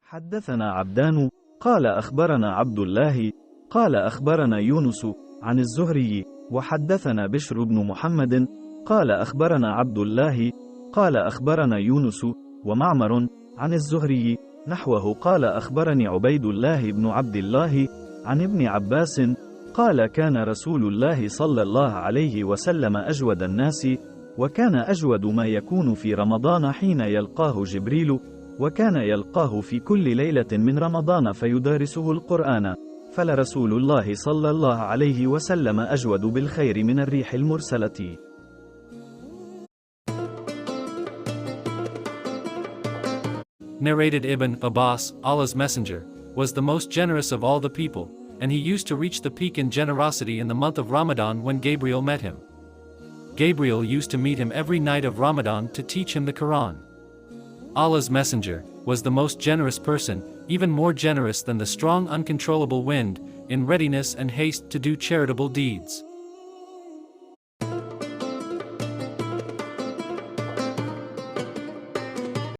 حدثنا عبدان قال أخبرنا عبد الله قال أخبرنا يونس عن الزهري وحدثنا بشر بن محمد قال أخبرنا عبد الله قال أخبرنا يونس ومعمر عن الزهري نحوه. قال أخبرني عبيد الله بن عبد الله عن ابن عباس قال كان رسول الله صلى الله عليه وسلم أجود الناس، وكان أجود ما يكون في رمضان حين يلقاه جبريل، وكان يلقاه في كل ليلة من رمضان فيدارسه القرآن، فلرسول الله صلى الله عليه وسلم أجود بالخير من الريح المرسلة. Narrated Ibn Abbas, Allah's Messenger, was the most generous of all the people, and he used to reach the peak in generosity in the month of Ramadan when Gabriel met him. Gabriel used to meet him every night of Ramadan to teach him the Quran. Allah's Messenger was the most generous person, even more generous than the strong uncontrollable wind, in readiness and haste to do charitable deeds.